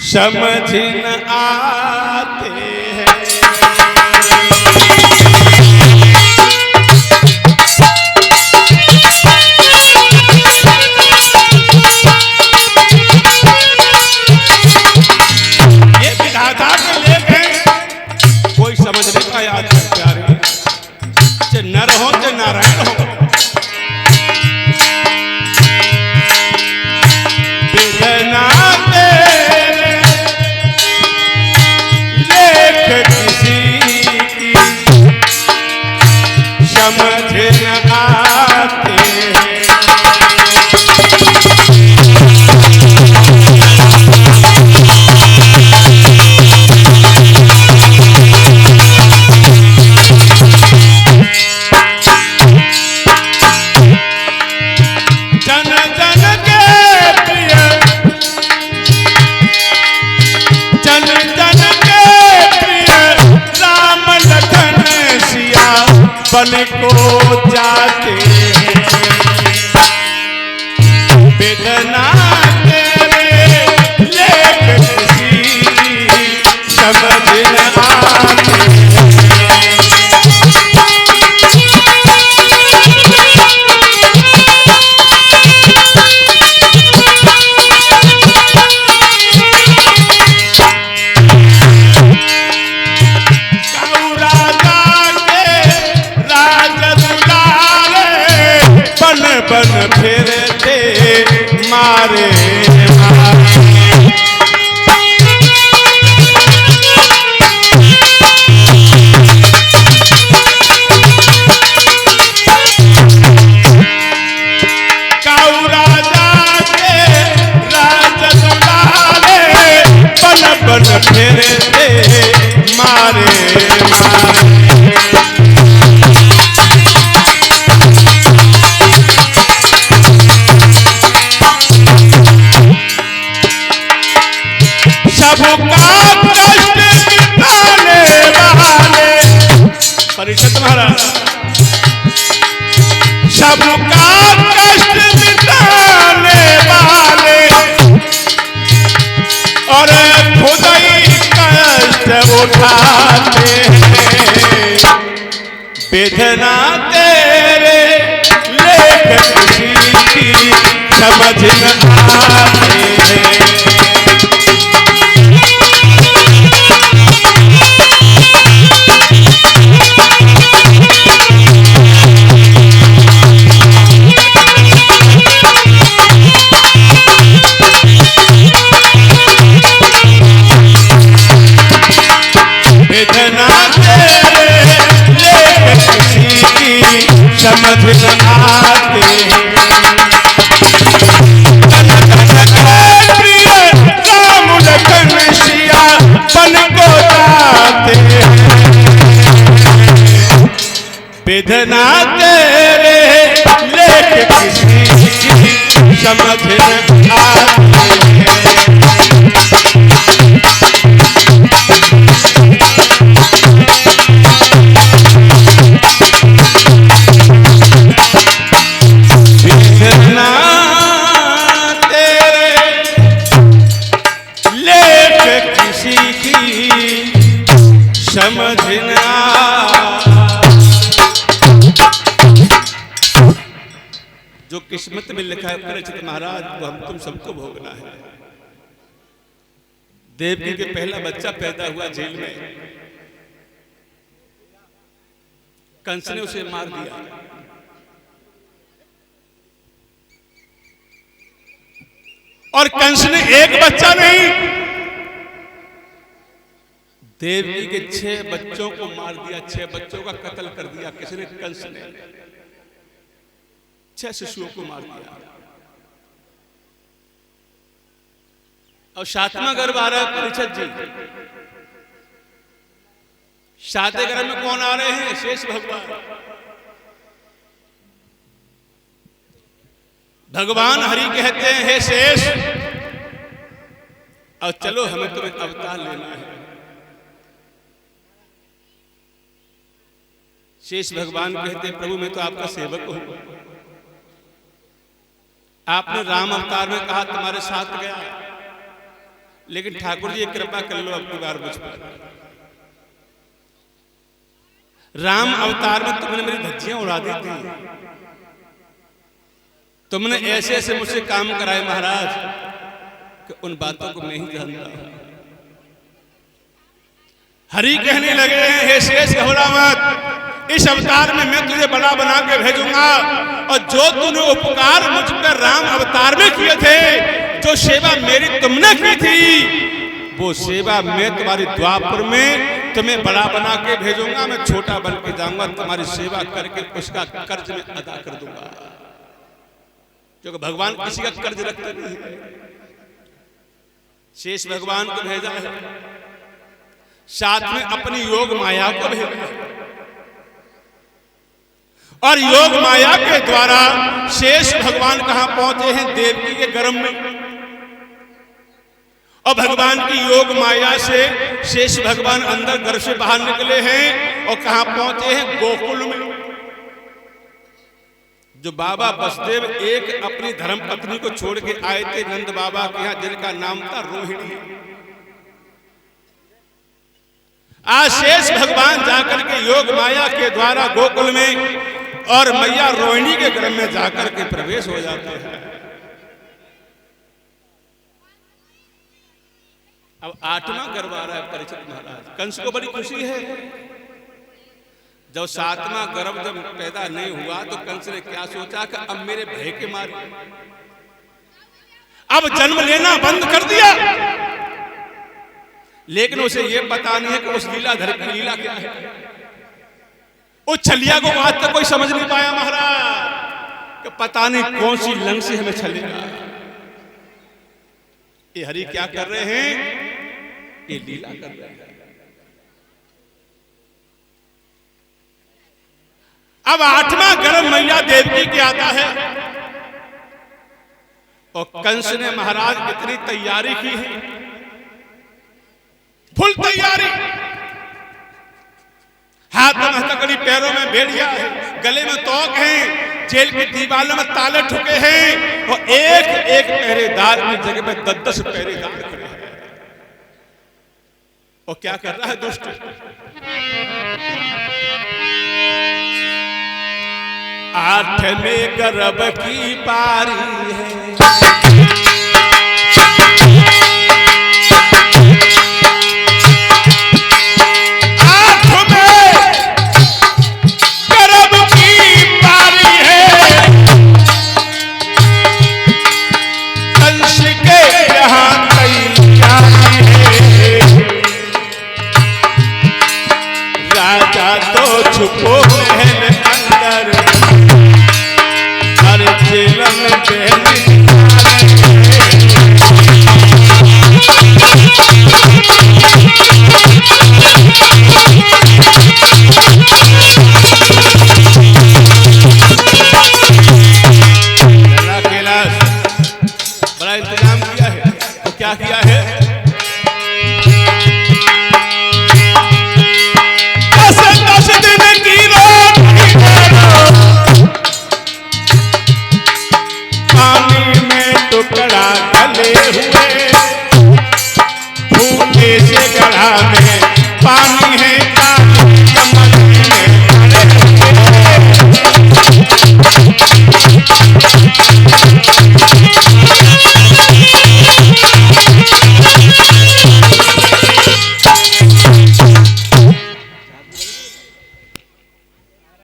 समझ न आते हैं। ये विधाता के लेख हैं, कोई समझने का याद है प्यारे, चाहे नर हो चाहे नारायण हो। बिना तेरे लेख किसी की समझ न आते हैं। बन को जाते हैं बेदना तेरे लेख किसी समझ न आते बन फिरते मारे काऊ राजा के राज दुलारे बन बन फिरते मारे परिषद महाराज सबका कष्ट मिटाने वाले और खुद ही कष्ट उठाते हैं बेदना तेरे लेख किसी की समझ न आते हैं। समझ न आते प्रिय राम लखन सिया बन को जाते बेदना तेरे लेख किसी की समझ न आते समझना जो किस्मत में लिखा है परिचित महाराज वो हम तुम सबको भोगना है। देवकी के पहला बच्चा पैदा हुआ जेल में, कंस ने उसे मार दिया। और कंस ने एक बच्चा नहीं देवकी के 6 बच्चों को मार दिया, 6 बच्चों का कत्ल कर दिया। किसने? कंस ने 6 शिशुओं को मार दिया। और 7वां गर्भ आ रहा है परिषद जी। 7वें गर्भ में कौन आ रहे हैं? शेष भगवान। भगवान हरि कहते हैं हे शेष, और चलो हमें तुम्हें अवतार लेना है। शेष भगवान कहते प्रभु मैं तो आपका सेवक हूं। आपने राम अवतार में कहा तुम्हारे साथ गया, लेकिन ठाकुर जी कृपा कर लो अब की बार मुझ पर। राम अवतार में तुमने मेरी धज्जियां उड़ा दी थी, तुमने ऐसे ऐसे मुझसे काम कराए महाराज कि उन बातों को मैं ही जानता हूं। हरि कहने लगे हैं, हे शेष घबरा मत, इस अवतार में मैं तुझे बड़ा बना के भेजूंगा, और जो तूने उपकार मुझ पर राम अवतार में किए थे, जो सेवा मेरी तुमने की थी, वो सेवा मैं तुम्हारी द्वापर में तुम्हें बड़ा बना के भेजूंगा। मैं छोटा बन के जाऊंगा, तुम्हारी सेवा करके उसका कर्ज में अदा कर दूंगा, क्योंकि भगवान किसी का कर्ज रखते नहीं। शेष भगवान को भेजा है, साथ में अपनी योग माया को भेजा है, और योग माया के द्वारा शेष भगवान कहां पहुंचे हैं? देवकी के गर्भ में। और भगवान की योग माया से शेष भगवान अंदर गर्भ से बाहर निकले हैं और कहां पहुंचे हैं? गोकुल में। जो बाबा बसदेव एक अपनी धर्म पत्नी को छोड़ के आए थे नंद बाबा के यहां, जिनका नाम था रोहिणी। आज शेष भगवान जाकर के योग माया के द्वारा गोकुल में और मैया रोहिणी के गर्भ में जाकर के प्रवेश हो जाते हैं। अब 8वां गर्भ आ रहा है परीक्षित महाराज। कंस को बड़ी खुशी है। जब 7वां गर्भ जब पैदा नहीं हुआ तो कंस ने क्या सोचा कि अब मेरे भय के मारे अब जन्म लेना बंद कर दिया। लेकिन उसे यह पता नहीं है कि उस लीलाधर की लीला क्या है। उस छलिया को आज तक कोई समझ नहीं पाया महाराज कि पता नहीं कौन सी लंग से हमें छलेगा। ये हरि क्या कर रहे हैं? ये लीला कर रहे हैं। अब 8वां गर्भ मैया देवकी के आता है और कंस ने महाराज इतनी तैयारी की है, फुल तैयारी। हाथ में हथकड़ी, पैरों में भेड़िया है, गले में तोक है, जेल की दीवारों में ताले ठुके हैं और एक एक पहरेदार की जगह पे 10-10 पहरेदार खड़े हैं। और क्या कर रहा है दुष्ट? आठवें गर्भ की पारी है,